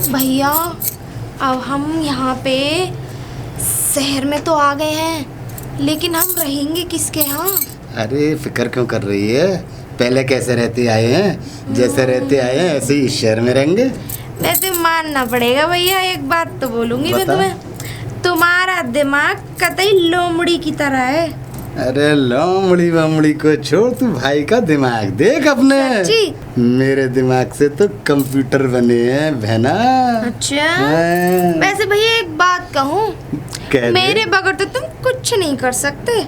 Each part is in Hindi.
भैया अब हम यहाँ पे शहर में तो आ गए हैं, लेकिन हम रहेंगे किसके यहाँ? अरे फिक्र क्यों कर रही है, पहले कैसे रहते आए हैं, जैसे रहते आए हैं ऐसे ही इस शहर में रहेंगे। वैसे मानना पड़ेगा भैया, एक बात तो बोलूंगी मैं तुम्हें, तुम्हारा दिमाग कतई लोमड़ी की तरह है। अरे लोमड़ी वमड़ी को छोड़, तू भाई का दिमाग देख अपने। सच्ची? मेरे दिमाग से तो कंप्यूटर बने हैं बहना। अच्छा हाँ। वैसे भैया एक बात कहूँ, मेरे बगैर तो तुम कुछ नहीं कर सकते,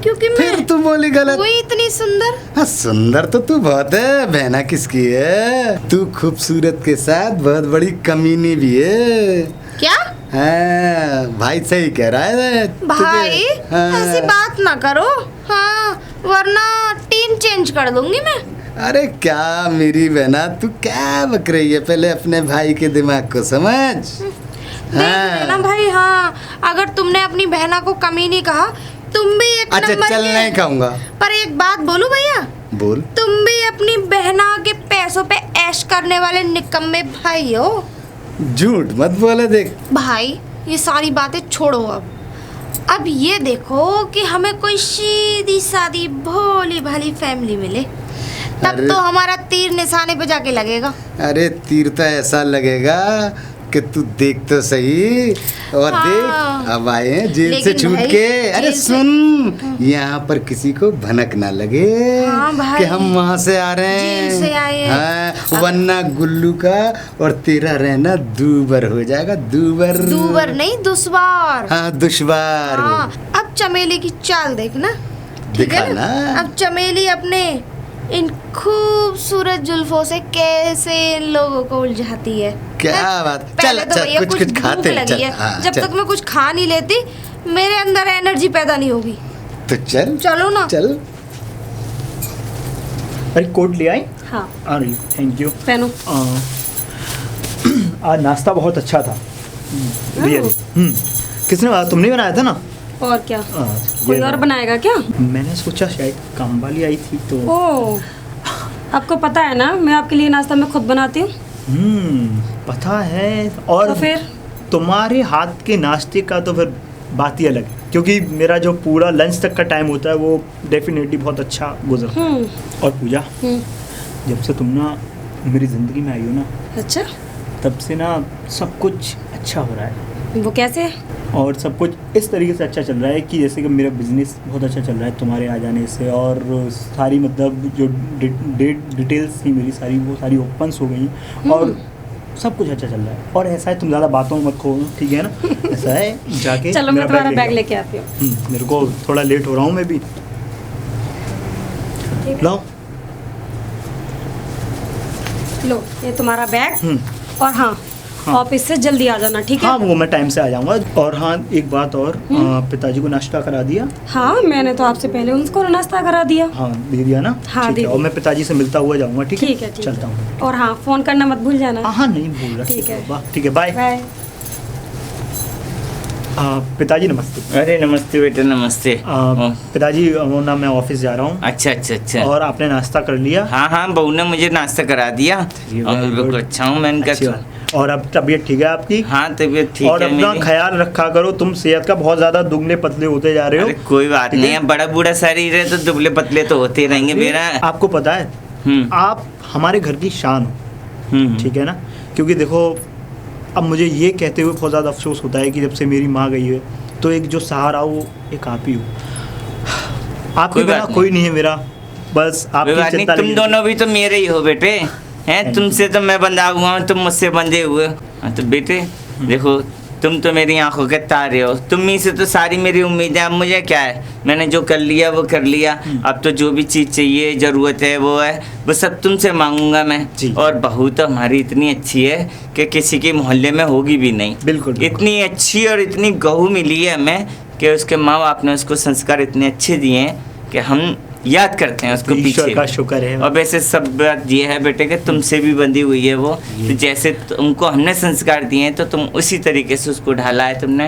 क्योंकि फिर तू बोली गलत। कोई इतनी सुंदर। हाँ सुंदर तो तू बहुत है, बहना किसकी है, तू खूबसूरत के साथ बहुत बड़ी कमीनी भी है। क्या? हाँ भाई सही कह रहा है भाई हाँ। ऐसी बात ना करो, हाँ वरना टीम चेंज कर दूंगी मैं। अरे क्या मेरी बहना, तू क्या बक रही है, पहले अपने भाई के दिमाग को समझ। देख लेना भाई, हाँ अगर तुमने अपनी बहना को कमीनी कहा, तुम भी एक अच्छा नंबर चल के। नहीं खाऊंगा। पर एक बात बोलूं भैया, बोल। तुम भी अपनी बहना के पैसों पे ऐश करने वाले निकम्मे भाई हो। झूठ मत बोले देख। भाई ये सारी बातें छोड़ो, अब ये देखो कि हमें कोई सीधी सादी भोली भाली फैमिली मिले, तब तो हमारा तीर निशाने पे जाके लगेगा। अरे तीर तो ऐसा लगेगा कि तू देख तो सही, और हाँ। देख अब आए हैं जेल से लेकिन छूट भाई, के। अरे जेल से- सुन, यहाँ पर किसी को भनक ना लगे हाँ भाई, कि हम वहाँ से आ रहे हैं, जेल से आए हैं। हाँ वरना गुल्लू का और तेरा रहना दूबर हो जाएगा। दूबर नहीं दुश्वार। हाँ दुश्वार। हाँ अब चमेली की चाल देखना, ठीक है ना? अब चमेली अपने इन खूबसूरत जुल्फों से कैसे इन लोगों को उलझाती है। क्या बात। पहले चल तो चल भैया कुछ भूख खाते हैं, लगी चल है। हाँ, जब चल। तक मैं कुछ खा नहीं लेती, मेरे अंदर एनर्जी पैदा नहीं होगी। तो चल चलो ना। चल। अरे कोट ले आई? हाँ आ रही, थैंक यू। पहनो। आज नाश्ता बहुत अच्छा था रियली। किसने बनाया? तुमने बनाया था ना? और क्या, ये कोई और बनाएगा क्या? मैंने सोचा शायद काम वाली आई थी तो। ओह, आपको पता है ना मैं आपके लिए नाश्ता मैं खुद बनाती हूँ। पता है। और तो फिर तुम्हारे हाथ के नाश्ते का तो फिर बात ही अलग है, क्योंकि मेरा जो पूरा लंच तक का टाइम होता है वो डेफिनेटली बहुत अच्छा गुजरता है। और पूजा, जब से तुम ना मेरी ज़िंदगी में आई हो ना, अच्छा तब से ना सब कुछ अच्छा हो रहा है। वो कैसे? और सब कुछ इस तरीके से अच्छा चल रहा है कि जैसे कि मेरा बिजनेस बहुत अच्छा चल रहा है तुम्हारे आ जाने से, और सारी मतलब जो डिटेल्स थी मेरी सारी वो सारी ओपन्स हो गई, और सब कुछ अच्छा चल रहा है। और ऐसा है, तुम ज़्यादा बातों में मत खो, ठीक है ना? ऐसा है, जाके चलो मैं तुम्हारा बैग लेके आती हूँ। मेरे को थोड़ा लेट हो रहा हूँ मैं भी। लो लो ये तुम्हारा बैग, और हाँ हाँ। ऑफिस से जल्दी आ जाना, ठीक है? हाँ वो मैं टाइम से आ जाऊँगा। और हाँ एक बात और, पिताजी को नाश्ता करा दिया? हाँ मैंने तो आपसे पहले उनको नाश्ता करा दिया। हाँ दे दिया ना? हाँ, ठीक दे है। और दिया। मैं पिताजी से मिलता हुआ जाऊँगा, ठीक है? ठीक है, ठीक चलता है। हूँ। और हाँ फोन करना मत भूल जाना। हाँ नहीं भूल रहा। ठीक है। ठीक है, बाय। बाय। पिताजी नमस्ते। अरे नमस्ते बेटा, नमस्ते। पिताजी वो ना मैं ऑफिस जा रहा हूँ। अच्छा अच्छा अच्छा। और आपने नाश्ता कर लिया? हाँ हाँ, बहू ने मुझे नाश्ता करा दिया और मैं बिल्कुल अच्छा हूँ। मैंने कहा और अब तबीयत ठीक है आपकी? हाँ तबीयत ठीक और है अपना मेरी। ख्याल रखा करो, तुम सेहत का बहुत ज्यादा दुबले पतले होते जा रहे हो। अरे कोई बात ठीक नहीं है? है, बड़ा बूढ़ा शरीर है तो दुबले पतले तो होते रहेंगे मेरा। आपको पता है आप हमारे घर की शान हो, ठीक है ना? क्योंकि देखो अब मुझे ये कहते हुए बहुत ज़्यादा अफसोस होता है कि जब से मेरी माँ गई है तो एक जो सहारा वो एक आप ही हो। आपके बिना कोई नहीं है मेरा, बस आपकी चिंता। तुम दोनों भी तो मेरे ही हो बेटे, हैं? तुमसे तो मैं बंधा हुआ हूँ, तुम मुझसे बंधे हुए हो। तो बेटे देखो, तुम तो मेरी आंखों के तारे हो, तुम ही से तो सारी मेरी उम्मीद है। अब मुझे क्या है, मैंने जो कर लिया वो कर लिया। अब तो जो भी चीज़ चाहिए, ज़रूरत है, वो है, वो सब तुमसे मांगूंगा मैं। और बहू तो हमारी इतनी अच्छी है कि किसी के मोहल्ले में होगी भी नहीं। बिल्कुल। इतनी अच्छी और इतनी गहू मिली है हमें कि उसके माँ बाप ने उसको संस्कार इतने अच्छे दिए हैं कि हम याद करते हैं उसको ईश्वर पीछे का शुक्र है। और वैसे सब बात ये है बेटे कि तुमसे भी बंधी हुई है वो, तो जैसे तुमको हमने संस्कार दिए हैं तो तुम उसी तरीके से उसको ढाला है तुमने।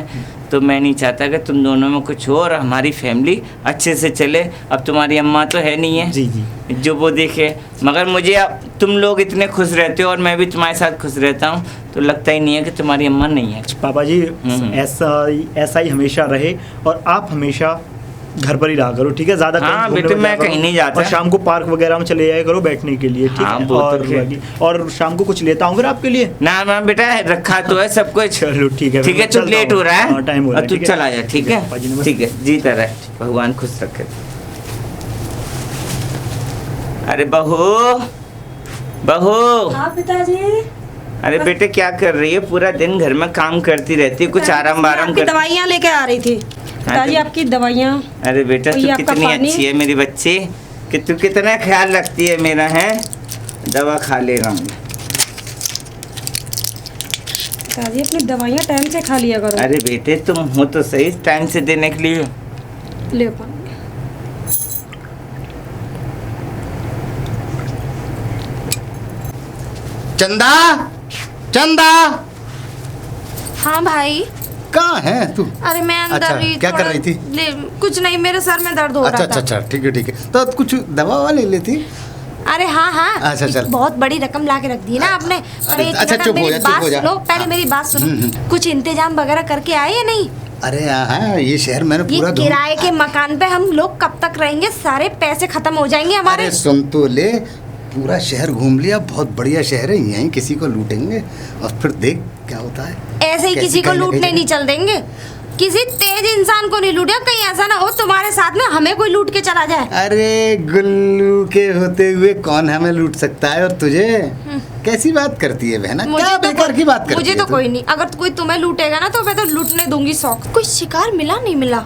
तो मैं नहीं चाहता कि तुम दोनों में कुछ हो और हमारी फैमिली अच्छे से चले। अब तुम्हारी अम्मा तो है नहीं है जी जी। जो वो देखे, मगर मुझे अब तुम लोग इतने खुश रहते हो और मैं भी तुम्हारे साथ खुश रहता हूँ, तो लगता ही नहीं है कि तुम्हारी अम्मा नहीं है। पापा जी ऐसा ही हमेशा रहे और आप हमेशा घर पर ही रहा करो, ठीक है? ज्यादा हाँ घूमने बेटे, में मैं जाया करो। कहीं नहीं जाता। और शाम को पार्क वगैरह में चले जाया करो बैठने के लिए, ठीक हाँ, है? वो तो और शाम को कुछ लेता हूँ फिर आपके लिए। ना बेटा, रखा तो है सब कुछ। चलो ठीक है, ठीक है, तू लेट हो रहा है, टाइम हो रहा है, तू ठीक है? चला जा, ठीक है? पापा जी, नमस्ते। ठीक है, जीता रहे, भगवान खुश रखे। अरे बहू हाँ पिताजी। अरे बेटे क्या कर रही है? पूरा दिन घर में काम करती रहती है, कुछ आराम वाराम आपकी कर। दवाइयाँ लेके आ रही थी पिताजी, आपकी दवाइयाँ। अरे बेटा और तू ये आपका कितनी पानी? अच्छी है मेरी बच्ची, कि तू कितना ख्याल रखती है मेरा, है? दवा खा ले रहा हूँ। पिताजी अपनी दवाइयाँ टाइम से खा लिया करो। अरे बेटे तुम हो तो सही टाइम से देने के लिए। ले पानी। चंदा, चंदा, हाँ भाई। कहाँ है तू? अरे मैं अंदर अच्छा, ही क्या कर थोड़ा रही थी? कुछ नहीं, मेरे सर में दर्द हो अच्छा रहा अच्छा था। अच्छा, ठीक है ठीक है। तो कुछ दवा ववा ले लेती। अरे हाँ हाँ, अच्छा, चल। बहुत बड़ी रकम ला के रख दी ना आपने। अरे, एक अच्छा, मिनट, चुप हो मेरी जा, चुप बात हो जा। सुनो, पहले मेरी बात सुनो। कुछ इंतजाम वगैरह करके आए या नहीं? अरे हाँ, ये शहर मैंने ये पूरा किराए के मकान पे हम लोग कब तक रहेंगे? सारे पैसे खत्म हो जाएंगे हमारे। अरे सुन तो ले, पूरा शहर घूम लिया, बहुत बढ़िया शहर है, यहीं किसी को लूटेंगे और फिर देख क्या होता है। ऐसे ही कैसी किसी को कहीं ना लूटने कहीं- नहीं चल देंगे। किसी तेज इंसान को नहीं लूटे, कहीं ऐसा ना हो तुम्हारे साथ में हमें कोई लूट के चला जाए। अरे गुल्लू के होते हुए कौन हमें लूट सकता है? और तुझे कैसी बात करती है बहना? क्या बेकार की बात करती मुझे है तो तू? कोई नहीं, अगर कोई तुम्हें लूटेगा ना तो मैं तो लूटने दूंगी 100। कोई शिकार मिला नहीं मिला?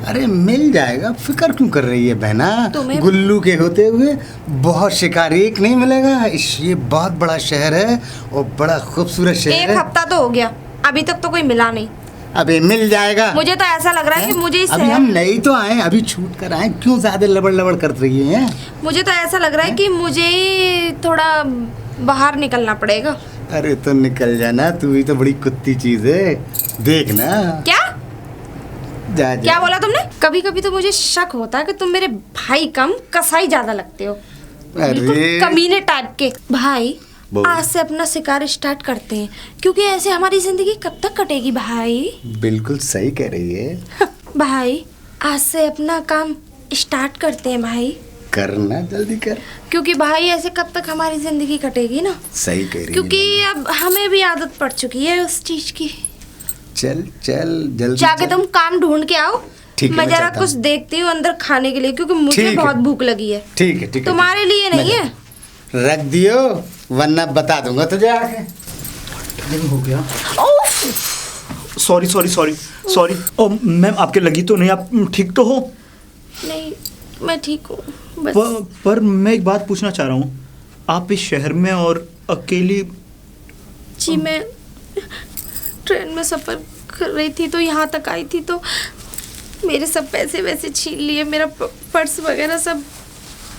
अरे मिल जाएगा, फिक्र क्यों कर रही है बहना? तुम्हें- गुल्लू के होते हुए बहुत शिकार एक नहीं मिलेगा। ये बहुत बड़ा शहर है और बड़ा खूबसूरत शहर एक है। हफ्ता तो हो गया, अभी तक तो कोई मिला नहीं। अबे मिल जाएगा। मुझे तो ऐसा लग रहा है कि मुझे इस अभी हम नई तो आए, अभी छूट कर आए, क्यों ज्यादा लबड़ लबड़ कर रही है? मुझे तो ऐसा लग रहा है कि मुझे थोड़ा बाहर निकलना पड़ेगा। अरे तो निकल जाना, तू भी तो बड़ी कुत्ती चीज है, देखना। क्या जा क्या बोला तुमने? कभी कभी तो मुझे शक होता है कि तुम मेरे भाई कम कसाई ज्यादा लगते हो। बिल्कुल अरे कमीने टाइप के। भाई बोल। आज से अपना शिकार स्टार्ट करते हैं, क्योंकि ऐसे हमारी जिंदगी कब तक कटेगी भाई? बिल्कुल सही कह रही है। भाई आज से अपना काम स्टार्ट करते हैं भाई, करना जल्दी कर। क्योंकि भाई ऐसे कब तक हमारी जिंदगी कटेगी ना? सही कह रही है। क्योंकि अब हमें भी आदत पड़ चुकी है उस चीज की। चल चल जल्दी जाके चल। तुम काम ढूंढ के आओ। ठीक है, मैं मैं जरा चलता कुछ हूँ। देखती हूँ अंदर खाने के लिए, क्योंकि मुझे ठीक है। बहुत भूख लगी है। ठीक है ठीक है। तुम्हारे लिए मैं नहीं है। जाता हूँ। रख दियो, वरना बता दूंगा तुझे आके। हो गया। उफ, सॉरी सॉरी सॉरी सॉरी। ओ मैम, आपके लगी तो नहीं? आप ठीक तो हो? नहीं मैं ठीक हूँ बस। पर मैं एक बात पूछना चाह रहा हूँ, आप इस शहर में और अकेली? जी मैं ट्रेन में सफ़र कर रही थी तो यहाँ तक आई थी, तो मेरे सब पैसे वैसे छीन लिए, मेरा पर्स वगैरह सब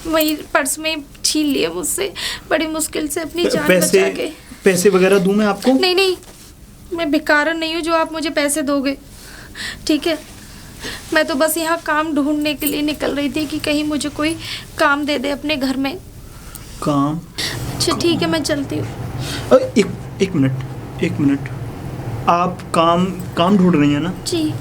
वही पर्स में छीन लिए मुझसे, बड़ी मुश्किल से अपनी जान बचा के। पैसे वगैरह दूं मैं आपको? नहीं नहीं, मैं भिखारन नहीं हूँ जो आप मुझे पैसे दोगे, ठीक है? मैं तो बस यहाँ काम ढूंढने के लिए निकल रही थी कि कहीं मुझे कोई काम दे दे अपने घर में। काम? अच्छा ठीक है, मैं चलती हूँ। एक मिनट। आप काम ढूंढ रही हैं ना? जी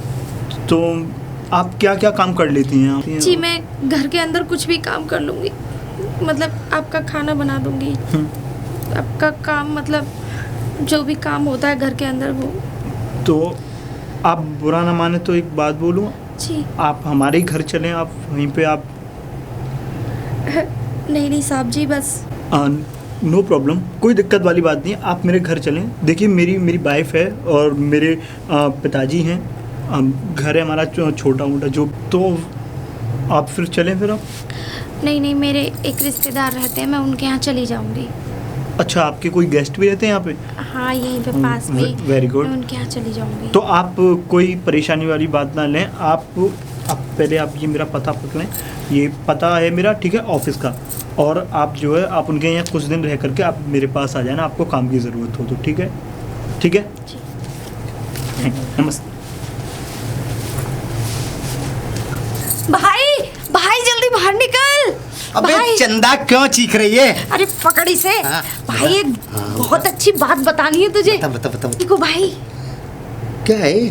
तो आप क्या क्या काम कर लेती हैं आप? जी, मैं घर के अंदर कुछ भी काम कर लूँगी, मतलब आपका खाना बना दूँगी, आपका काम, मतलब जो भी काम होता है घर के अंदर वो। तो आप बुरा ना माने तो एक बात बोलूँ? जी आप हमारे ही घर चलें, आप वहीं पे आप। नहीं साहब जी, बस नो प्रॉब्लम, कोई दिक्कत वाली बात नहीं है, आप मेरे घर चलें। देखिए मेरी वाइफ है और मेरे पिताजी हैं, घर है हमारा छोटा मोटा जो, तो आप फिर चलें फिर आप। नहीं मेरे एक रिश्तेदार रहते हैं, मैं उनके यहाँ चली जाऊँगी। अच्छा, आपके कोई गेस्ट भी रहते हैं यहाँ पे? हाँ यहीं पे पास में ही। Very good. मैं उनके यहाँ चली जाऊँगी। तो आप कोई परेशानी वाली बात ना लें, आप पहले आप ये मेरा पता पकड़ लें, ये पता है मेरा, ठीक है, ऑफिस का। और आप जो है आप उनके यहाँ कुछ दिन रह करके आप मेरे पास आ जाना, आपको काम की ज़रूरत हो तो, ठीक है? ठीक है, नमस्ते। भाई भाई जल्दी बाहर निकल। अबे भाई चंदा क्यों चीख रही है? अरे पकड़ इसे। हाँ, भाई एक बहुत अच्छी बात बतानी है तुझे। बता बता बता। देखो भाई, क्या है?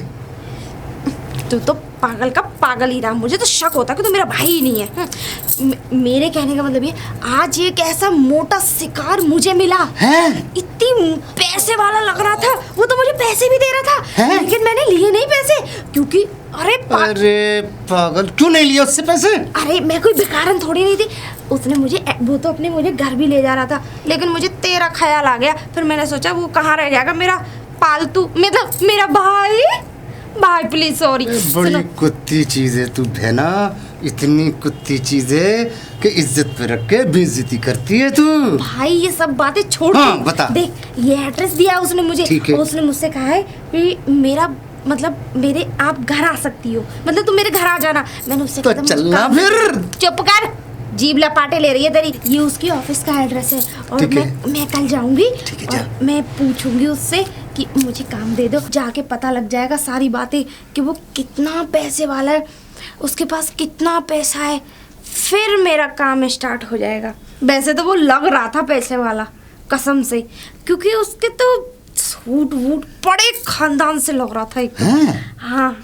तू तो पागल का पागल ही रहा। मुझे तो शक होता कि तू मेरा भाई ही नहीं है। मेरे कहने का मतलब ये, आज एक ऐसा मोटा शिकार मुझे मिला हैं? इतनी पैसे वाला लग रहा था। वो तो मुझे पैसे भी दे रहा था हैं? लेकिन मैंने लिए नहीं पैसे, क्योंकि अरे पागल, क्यों नहीं लिया उससे पैसे? अरे मैं कोई भिखारन थोड़ी नहीं थी। उसने मुझे, वो तो अपने मुझे घर भी ले जा रहा था, लेकिन मुझे तेरा ख्याल आ गया। फिर मैंने सोचा वो कहाँ रह जाएगा मेरा पालतू, मतलब मेरा भाई। भाई प्लीज सॉरी। बड़ी कुत्ती चीज है तू बहना, इतनी कुत्ती चीज है कि इज्जत पे रख के बेइज्जती करती है तू। भाई ये सब बातें छोड़। हाँ, बता। देख ये एड्रेस दिया उसने मुझे। ठीक है। उसने मुझसे कहा है कि मेरा मतलब मेरे आप घर आ सकती हो, मतलब तुम मेरे घर आ जाना। मैंने उससे तो कहा था, चलना फिर। चुप कर, जीभ लपाटे ले रही है तेरी। ये उसकी ऑफिस का एड्रेस है और ठीक है। मैं कल जाऊंगी ठीक है, जा। और मैं पूछूंगी उससे कि मुझे काम दे दो। जाके पता लग जाएगा सारी बातें कि वो कितना पैसे वाला है, उसके पास कितना पैसा है। फिर मेरा काम स्टार्ट हो जाएगा। वैसे तो वो लग रहा था पैसे वाला, कसम से, क्योंकि उसके तो सूट वूट बड़े खानदान से लग रहा था एकदम। हैं? हाँ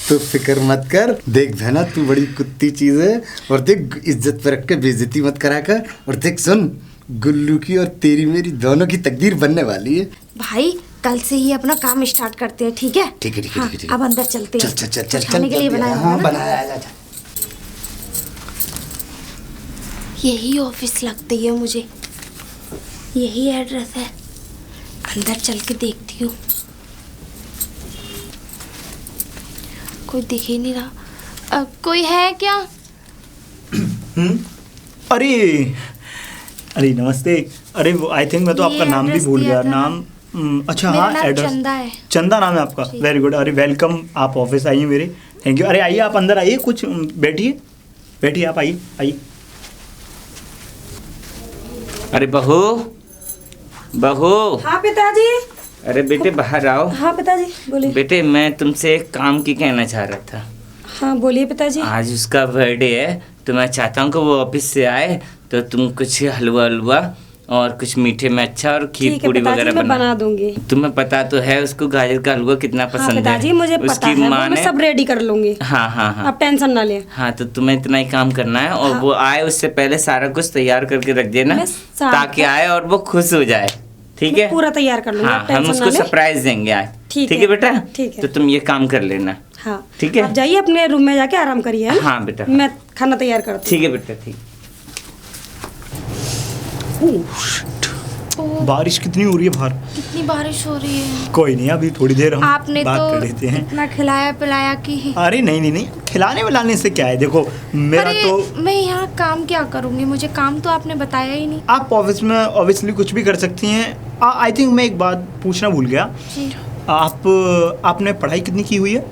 तो फिक्र मत कर, देख बहना तू बड़ी कुत्ती चीज है। और देख इज्जत पे रख के बेइज्जती मत करा कर। और देख सुन, गुल्लू की और तेरी मेरी दोनों की तकदीर बनने वाली है। भाई कल से ही अपना काम स्टार्ट करते हैं, ठीक है? ठीक है, ठीक है, हाँ, ठीक है, ठीक है। अब अंदर चलते हैं। चल चल चल चल कुछ खाने के लिए बनाया होगा हाँ ना? बनाया है, जा। यही ऑफिस लगती है मुझे, यही एड्रेस है। अंदर चल के देखती हूँ। कोई दिख ही नहीं रहा। कोई है क्या? अरे अरे नमस्ते। अरे आई थिंक मैं तो ये आपका नाम भी एड्रेस भूल दिया गया। था ना। नाम अच्छा मेरा हाँ, नाम एड्रेस चंदा है। चंदा नाम है आपका। जी। Very good. अरे वेलकम, आप ऑफिस आइए मेरे। Thank you. अरे आइए आप अंदर आइए, कुछ बैठिए बैठिए, आप आइए आइए। अरे बहू, बहू। हाँ पिताजी। अरे बेटे बाहर आओ। हाँ पिताजी बोलिए। बेटे मैं तुमसे एक काम की कहना चाह रहा था। हाँ बोलिए पिताजी। आज उसका बर्थडे है तो मैं चाहता हूँ कि वो ऑफिस से आए तो तुम कुछ हलवा हलवा और कुछ मीठे में अच्छा और खीर ठीक है पूड़ी पिताजी, वगैरह मैं बना दूंगी। तुम्हें पता तो है उसको गाजर का हलवा कितना हाँ पसंद पिताजी है। मुझे पता उसकी है, वो माँ मैं ने सब रेडी कर लूंगी। हाँ हाँ हाँ आप टेंशन ना लें। हाँ तो तुम्हें इतना ही काम करना है और हाँ। वो आए उससे पहले सारा कुछ तैयार करके रख देना मैं सारा- ताकि आए और वो खुश हो जाए। ठीक मैं है? पूरा तैयार कर लूंगी, हाँ आप हम टेंशन उसको ना लें। सरप्राइज देंगे आज। ठीक ठीक है है बेटा? ठीक है। तो तुम ये काम कर लेना। हाँ ठीक है? आप जाइए अपने रूम में जाके आराम करिए, है ना? हाँ बेटा। मैं खाना तैयार करती हूँ। ठीक है बेटा, ठीक। बारिश कितनी हो रही है बाहर। कितनी बारिश हो रही है। कोई नहीं, अभी थोड़ी देर हम आपने बात तो कर लेते हैं। इतना खिलाया पिलाया कि अरे नहीं नहीं नहीं, खिलाने विलाने से क्या है। देखो मेरा अरे तो, मैं यहाँ काम क्या करूँगी? मुझे काम तो आपने बताया ही नहीं। आप ऑफिस में ऑब्वियसली कुछ भी कर सकती हैं। आई थिंक मैं एक बात पूछना भूल गया। जी आपने पढ़ाई कितनी की हुई है?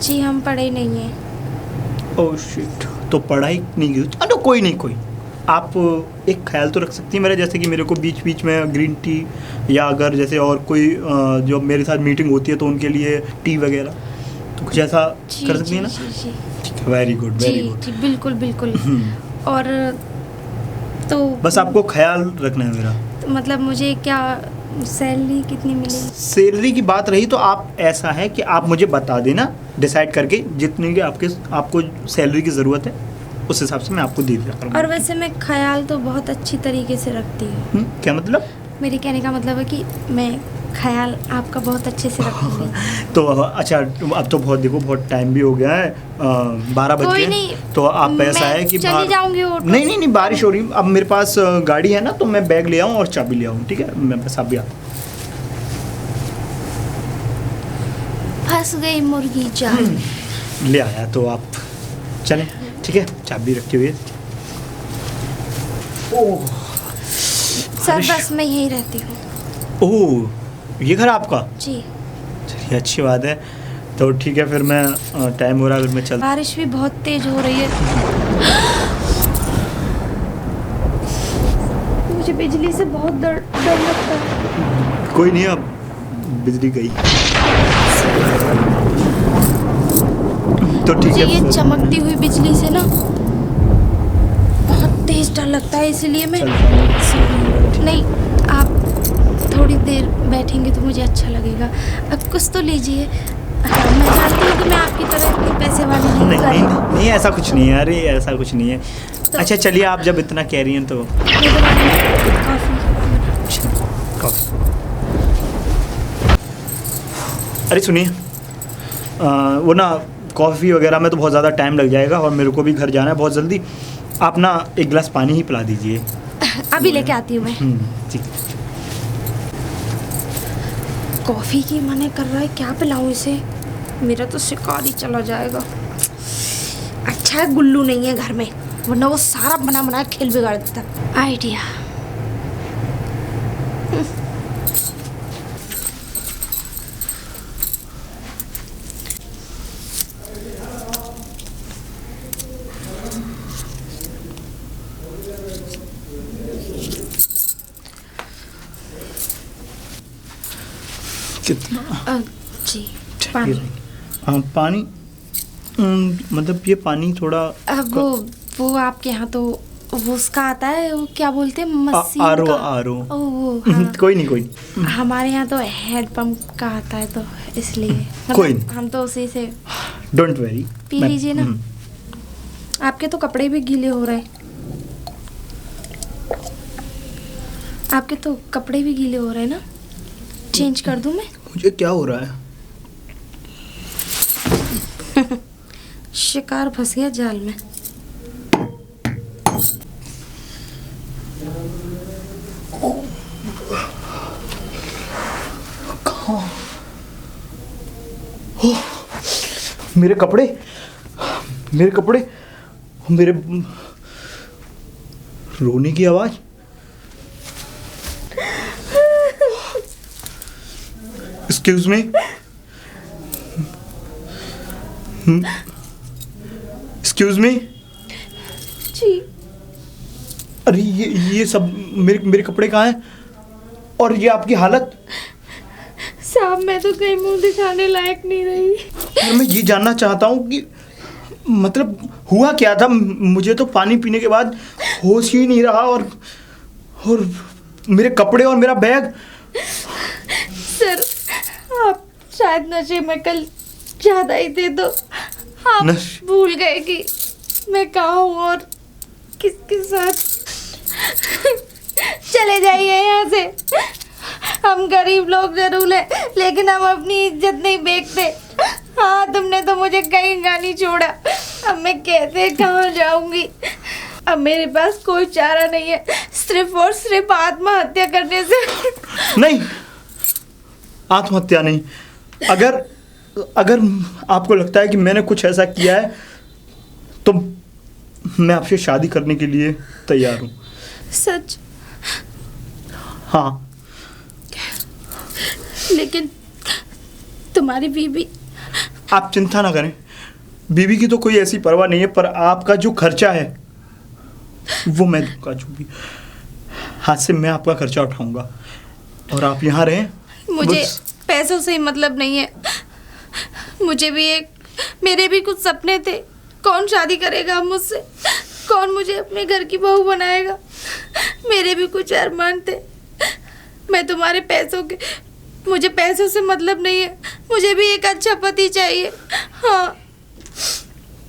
जी हम पढ़े नहीं हैं। ओह शिट, तो पढ़ाई नहीं की। चलो कोई नहीं, कोई आप एक ख्याल तो रख सकती हैं मेरा, जैसे कि मेरे को बीच बीच में ग्रीन टी या अगर जैसे और कोई जो मेरे साथ मीटिंग होती है तो उनके लिए टी वगैरह, तो कुछ ऐसा जी कर सकती हैं ना? जी जी ठीक है, वेरी गुड जी वेरी गुड। जी बिल्कुल बिल्कुल। और तो बस आपको ख्याल रखना है मेरा। तो मतलब मुझे क्या सैलरी कितनी मिलेगी? सैलरी की बात रही तो आप ऐसा है कि आप मुझे बता देना डिसाइड करके जितनी की आपको सैलरी की ज़रूरत है उस हिसाब से मैं आपको दे दिया करूँगा। और वैसे मैं ख्याल तो बहुत अच्छी तरीके से रखती हूँ। क्या मतलब? मेरे कहने का मतलब है कि मैं ख्याल आपका बहुत अच्छे से रखूंगी। तो अच्छा, अब तो बहुत देखो बहुत टाइम भी हो गया है, 12 बज कोई गए। नहीं, तो आप ऐसा मैं है कि चली जाऊंगी ऑटो नहीं से। नहीं नहीं, बारिश हो रही। अब मेरे पास गाड़ी है ना, तो मैं बैग ले आऊँ और चाबी ले आऊँ। ठीक है, मैं बस आप भी आता। फंस गई मुर्गी जाल। ले आया तो आप चलें। ठीक है, चाबी रखी हुई है। ओह सर बस मैं यहीं रहती हूँ। ओह, ये घर आपका? जी चलिए अच्छी बात है। तो ठीक है, फिर मैं टाइम हो रहा है, फिर मैं चल। बारिश भी बहुत तेज हो रही है। मुझे बिजली से बहुत डर लगता है। कोई नहीं, अब बिजली गई। तो ठीक मुझे है ये फिर। चमकती हुई बिजली से ना बहुत तेज डर लगता है, इसलिए मैं चल जाऊंगा। नहीं, आप थोड़ी देर बैठेंगे तो मुझे अच्छा लगेगा। अब कुछ तो लीजिए। हाँ, मैं जानती हूँ कि मैं आपकी तरह इतने पैसे वाली नहीं नहीं नहीं कर नहीं, ऐसा कुछ नहीं है, अरे ऐसा कुछ नहीं है। तो- अच्छा चलिए, आप जब इतना कह रही हैं तो कॉफी। अरे सुनिए, वो ना कॉफ़ी वगैरह में तो बहुत ज़्यादा टाइम लग जाएगा और मेरे को भी घर जाना है बहुत जल्दी। आप ना एक गिलास पानी ही पिला दीजिए। अभी लेके आती हूँ मैं। ठीक। कॉफ़ी की मना कर रहा है, क्या पिलाऊं इसे? मेरा तो शिकार ही चला जाएगा। अच्छा है गुल्लू नहीं है घर में, वरना वो सारा बना बनाया खेल बिगाड़ देता। आइडिया। कितना? जी ये पानी। रही। हाँ पानी, मतलब ये पानी थोड़ा वो आपके यहाँ तो वो उसका आता है, वो क्या बोलते हैं, मशीन आरो का। आरो। ओ वो हाँ। कोई नहीं। हमारे यहाँ तो हैंडपंप का आता है, तो इसलिए कोई मतलब नहीं। हम तो उसी से डोंट वेरी। पी लीजिए ना। आपके तो कपड़े भी गीले हो रहे हैं। आपके तो कपड़े भी गीले हो रहे हैं ना, चेंज कर दूं मैं? मुझे क्या हो रहा है? शिकार फंस गया जाल में। मेरे कपड़े, मेरे कपड़े, मेरे रोने की आवाज। Excuse me, excuse me. जी अरे ये सब मेरे कपड़े कहाँ हैं? और ये आपकी हालत। साहब, मैं तो कहीं मुंह दिखाने लायक नहीं रही। मैं ये जानना चाहता हूँ कि मतलब हुआ क्या था? मुझे तो पानी पीने के बाद होश ही नहीं रहा, और मेरे कपड़े और मेरा बैग। सर, आप शायद नशे में कल ज्यादा ही थे, तो आप भूल गए कि मैं कहाँ हूँ और किसके साथ। चले जाइए यहाँ से। हम गरीब लोग जरूर हैं, लेकिन हम अपनी इज्जत नहीं बेचते। हाँ, तुमने तो मुझे कहीं का नहीं छोड़ा। अब मैं कैसे कहाँ जाऊंगी? अब मेरे पास कोई चारा नहीं है, सिर्फ और सिर्फ आत्महत्या करने से। नहीं, आत्महत्या नहीं। अगर आपको लगता है कि मैंने कुछ ऐसा किया है तो मैं आपसे शादी करने के लिए तैयार हूँ। सच? हाँ। लेकिन तुम्हारी बीवी। आप चिंता ना करें, बीवी की तो कोई ऐसी परवाह नहीं है, पर आपका जो खर्चा है वो मैं दूंगा। जो भी हाथ से मैं आपका खर्चा उठाऊंगा, और आप यहाँ रहें। मुझे पैसों से ही मतलब नहीं है। मेरे भी कुछ सपने थे। कौन शादी करेगा मुझसे? कौन मुझे अपने घर की बहू बनाएगा? मेरे भी कुछ अरमान थे। मैं तुम्हारे मुझे पैसों से मतलब नहीं है। मुझे भी एक अच्छा पति चाहिए। हाँ।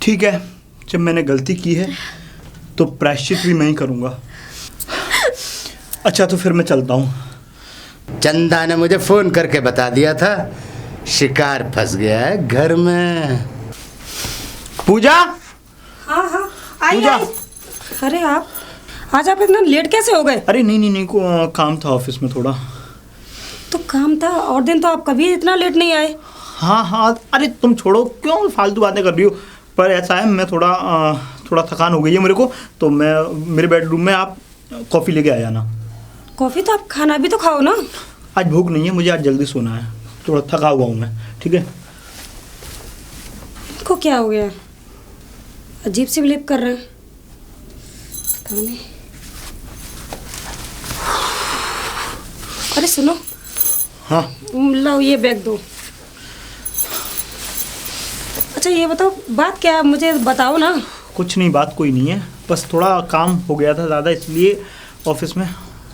ठीक है, जब मैंने गलती की है तो प्रायश्चित भी मैं ही करूँगा। अच्छा, तो फिर मैं चलता हूँ। चंदा ने मुझे फोन करके बता दिया था, शिकार फंस गया है घर में। पूजा। हाँ हाँ, आई पूजा। आई। अरे आज आप इतना लेट कैसे हो गए? अरे नहीं, काम था ऑफिस में थोड़ा। तो काम था, और दिन तो आप कभी इतना लेट नहीं आए। हाँ, अरे तुम छोड़ो, क्यों फालतू बातें कर रही हो। पर ऐसा है, मैं थोड़ा थकान हो गई है मेरे को, तो मैं मेरे बेडरूम में आप कॉफ़ी लेके आ जाना। कॉफ़ी तो आप खाना भी तो खाओ ना। आज भूख नहीं है मुझे, आज जल्दी सोना है, थोड़ा थका हुआ हूँ मैं। ठीक है। इनको क्या हो गया? अजीब सी बिहेव कर रहे हैं, पता नहीं। अरे सुनो। हाँ। लो ये बैग दो। अच्छा ये बताओ बात क्या है, मुझे बताओ ना। कुछ नहीं, बात कोई नहीं है, बस थोड़ा काम हो गया था ज़्यादा, इसलिए ऑफिस में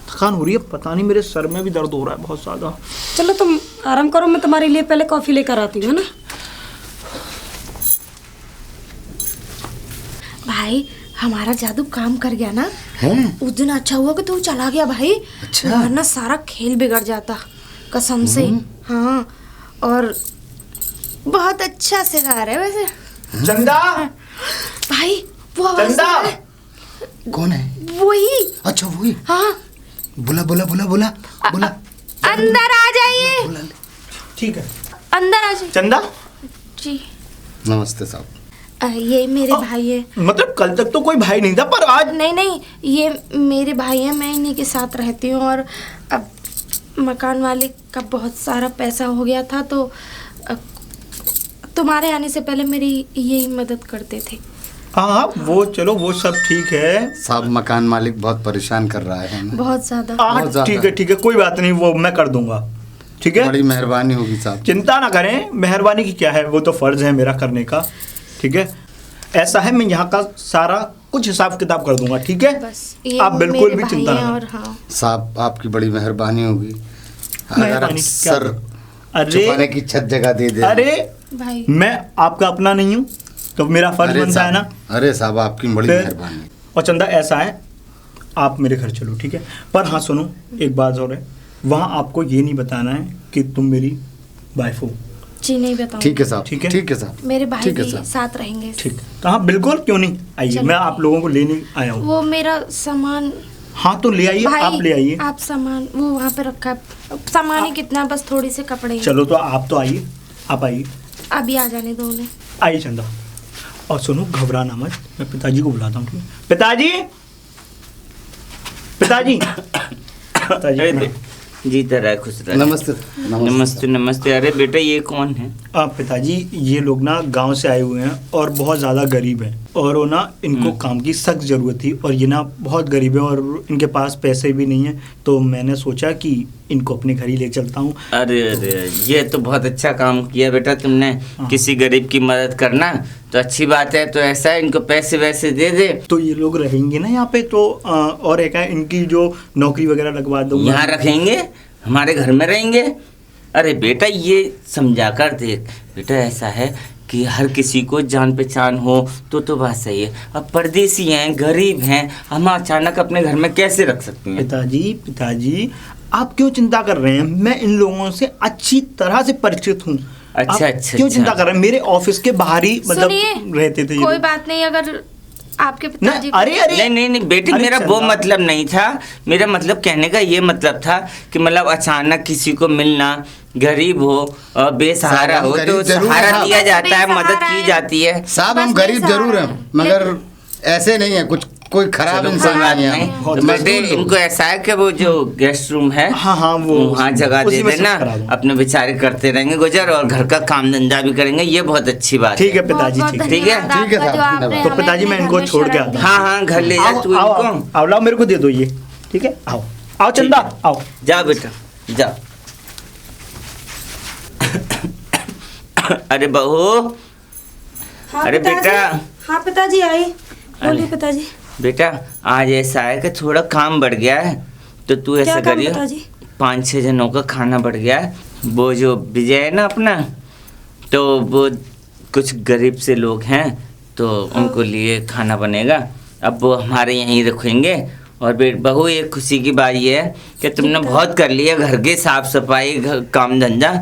थकान हो रही है। पता नहीं मेरे सर में भी दर्द हो रहा है बहुत ज़्यादा। चलो तुम आराम करो, मैं तुम्हारे लिए पहले कॉफ़ी लेकर आती हूँ, है ना। भाई हमारा जादू काम कर गया ना। हैं? उस दिन अच्छा हुआ कि तू चला गया भाई। अच्छा। वरना सारा खेल बिगड़ जाता कसम से। हाँ, और बहुत अच्छा से गा रहे वैसे चंदा, भाई। वो आवाज चंदा! आ रहा है। कौन है? वही। अच्छा वही। हाँ, बोला बोला बोला बोला बोला। अंदर आ जाइए, बोला। ठीक है। अंदर आ जाइए। चंदा, जी। नमस्ते साहब। ये मेरे भाई है। मतलब कल तक तो कोई भाई नहीं था, पर आज नहीं, ये मेरे भाई हैं, मैं इन्हीं के साथ रहती हूँ। और अब मकान मालिक का बहुत सारा पैसा हो गया था, तो तुम्हारे आने से पहले मेरी यही मदद करते थे। हाँ, वो चलो वो सब ठीक है। साहब मकान मालिक बहुत परेशान कर रहा है हमें। बहुत ज्यादा। बहुत ज़्यादा। ठीक है, कोई बात नहीं, वो मैं कर दूंगा। ठीक है, बड़ी मेहरबानी होगी साहब। चिंता ना करें, मेहरबानी की क्या है, वो तो फर्ज है मेरा करने का। ठीक है, ऐसा है, मैं यहाँ का सारा कुछ हिसाब किताब कर दूंगा। ठीक है, बस ये आप बिल्कुल मेरे भी भाई चिंता हैं। ना और करें। हाँ, साहब आपकी बड़ी मेहरबानी होगी अगर आप मेहरबानी क्या? सर अरे छुपाने की छत जगह दे दे। अरे, भाई मैं आपका अपना नहीं हूँ, तो मेरा फर्ज अरे बनता है ना। साहब, अरे साहब आपकी बड़ी फिर- मेहरबानी। और चंदा ऐसा है, आप मेरे घर चलो, ठीक है। पर हाँ सुनो, एक बात और है, वहाँ आपको ये नहीं बताना है कि तुम मेरी वाइफ हो। जी नहीं बताऊँ। ठीक है साहब। ठीक है? ठीक है साहब। मेरे भाई ठीक है भी साहब। साथ रहेंगे। ठीक, तो हाँ बिल्कुल, क्यों नहीं, आइए, चलो। मैं आप लोगों को लेने आया हूँ। वो मेरा सामान। हाँ तो ले आइए, आप ले आइए। आप सामान वो वहाँ पे रखा है। सामान ही कितना, बस थोड़ी से कपड़े हैं। चलो तो आप तो आइए, आप आइए, अभी आ जाने दो उन्हें। आइए चंदा। और सुनो, घबराना मत, मैं पिताजी को बुलाता हूँ। ठीक है? पिताजी, पिताजी, पिताजी अरे अपना- जीता रहा, खुश रहा। नमस्ते नमस्ते नमस्ते। अरे बेटा ये कौन है? पिताजी, ये लोग ना गांव से आए हुए हैं और बहुत ज़्यादा गरीब हैं, और वो ना इनको काम की सख्त ज़रूरत थी, और ये ना बहुत गरीब है और इनके पास पैसे भी नहीं हैं, तो मैंने सोचा कि इनको अपने घर ही ले चलता हूँ। अरे अरे, ये तो बहुत अच्छा काम किया बेटा तुमने। किसी गरीब की मदद करना तो अच्छी बात है। तो ऐसा है, इनको पैसे वैसे दे दे। तो ये लोग रहेंगे ना यहाँ पे, तो और एक है, इनकी जो नौकरी वगैरह लगवा दूंगा। यहाँ रखेंगे, हमारे घर में रहेंगे। अरे बेटा ये समझा कर देख बेटा, ऐसा है कि हर किसी को जान पहचान हो तो बात सही है। अब परदेसी हैं, गरीब हैं, हम अचानक अपने घर में कैसे रख सकते हैं? पिताजी, आप क्यों चिंता कर रहे हैं? मैं इन लोगों से अच्छी तरह से परिचित हूँ। अच्छा, आप अच्छा, क्यों अच्छा। चिंता कर रहे हैं? मेरे ऑफिस के बाहर ही मतलब सुनिए, रहते थे ये कोई लोग। बात नहीं। अगर आपके ना, पिताजी को- अरे अरे नहीं बेटी, अरे मेरा वो चंदा। मतलब नहीं था। मेरा मतलब कहने का ये मतलब था कि मतलब अचानक किसी को मिलना, गरीब हो और बेसहारा साहब, हम हो तो गरीब जरूर हैं, सहारा साहब। दिया जाता है, मदद बेसहारा की है। जाती है। साहब हम बस गरीब नहीं जरूर हैं, सहारा, मगर ऐसे नहीं है कुछ, कोई खराब चलो, इंसान कोई बात नहीं नहीं। है। बहुत तो बेटे मजदूर लोग। इनको ऐसा है कि वो जो गेस्ट रूम है, हाँ, वो वहाँ जगह दे उसी में देना, शिफ्ट करा दूँ। अपने बेचारे करते रहेंगे गुजर, और घर का काम धंधा भी करेंगे। ये बहुत अच्छी बात ठीक है बहुत पिताजी, बहुत ठीक है। ठीक है? धन्यवाद ठीक है आपका, साहब, जो आपने धन्यवाद। तो हमें पिताजी, मैं अपने इनको घर में छोड़ के शरण आता दी। हूँ। हाँ घर ले जा आओ तू आओ इनको। आओ, आओ, लाओ मेरे को दे दो ये, ठीक है। आओ चंदा, आओ। जा बेटा जा। अरे बहू, हाँ अरे पिताजी। बेटा। हाँ पिताजी आई, बोलिए पिताजी। बेटा आज ऐसा है कि थोड़ा काम बढ़ गया है, तो तू ऐसा क्या काम करियो, पिताजी? 5-6 जनों का खाना बढ़ गया है। वो जो विजय है ना अपना, तो वो कुछ गरीब से लोग हैं, तो उनको लिए खाना बनेगा। अब वो हमारे यहीं रखेंगे। और बहू एक खुशी की बात ये है कि तुमने बहुत कर लिया घर की साफ सफाई, काम धंधा।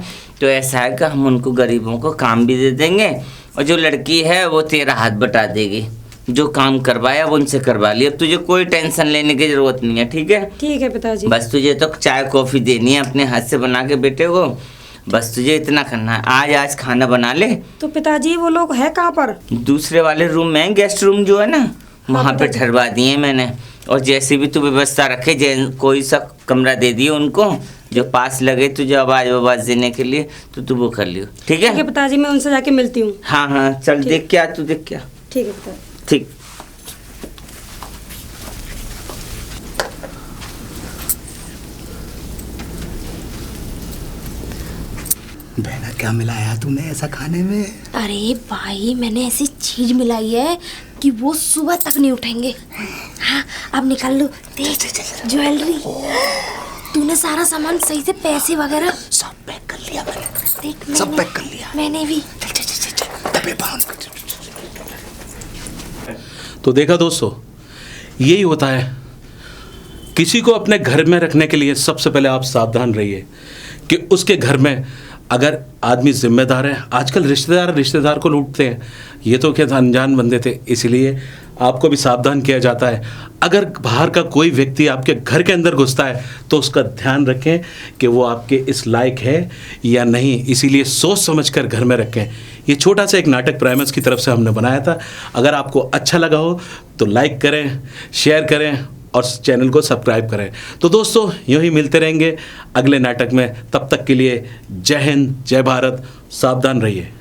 तो ऐसा है कि हम उनको गरीबों को काम भी दे देंगे, और जो लड़की है वो तेरा हाथ बटा देगी। जो काम करवाया वो उनसे करवा लिया। अब तुझे कोई टेंशन लेने की जरूरत नहीं है, ठीक है? ठीक है पिताजी। बस तुझे तो चाय कॉफ़ी देनी है अपने हाथ से बना के बेटे को। बस तुझे इतना करना है। आज खाना बना ले। तो पिताजी वो लोग है कहाँ पर? दूसरे वाले रूम में, गेस्ट रूम जो है ना, वहाँ पे पिताजी। ठहरवा दिए मैंने। और जैसे भी तू व्यवस्था रखे, कोई सा कमरा दे दिए उनको जो पास लगे तुझे आवाज़ देने के लिए, तो तू वो कर लियो, ठीक ठीक है है? पिताजी, मैं उनसे जाके मिलती हूँ। हाँ हाँ चल, देख क्या तू देख क्या। ठीक है पिताजी। ठीक। बहना क्या मिलाया तूने ऐसा खाने में? अरे भाई मैंने ऐसी चीज मिलाई है कि वो सुबह तक नहीं उठेंगे। हाँ अब निकाल लो, देख ज्वेलरी। तूने सारा सामान सही से, पैसे वगैरह सब पैक कर लिया मैंने। देख सब पैक कर लिया मैंने भी। डब्बे बांध। तो देखा दोस्तों, यही होता है। किसी को अपने घर में रखने के लिए सबसे पहले आप सावधान रहिए कि उसके घर में अगर आदमी जिम्मेदार है। आजकल रिश्तेदार को लूटते हैं, ये तो क्या अनजान बंदे थे, इसीलिए आपको भी सावधान किया जाता है। अगर बाहर का कोई व्यक्ति आपके घर के अंदर घुसता है तो उसका ध्यान रखें कि वो आपके इस लायक है या नहीं, इसीलिए सोच समझकर घर में रखें। ये छोटा सा एक नाटक प्राइमस की तरफ से हमने बनाया था। अगर आपको अच्छा लगा हो तो लाइक करें, शेयर करें और चैनल को सब्सक्राइब करें। तो दोस्तों यूँ ही मिलते रहेंगे अगले नाटक में। तब तक के लिए जय हिंद, जय भारत, सावधान रहिए।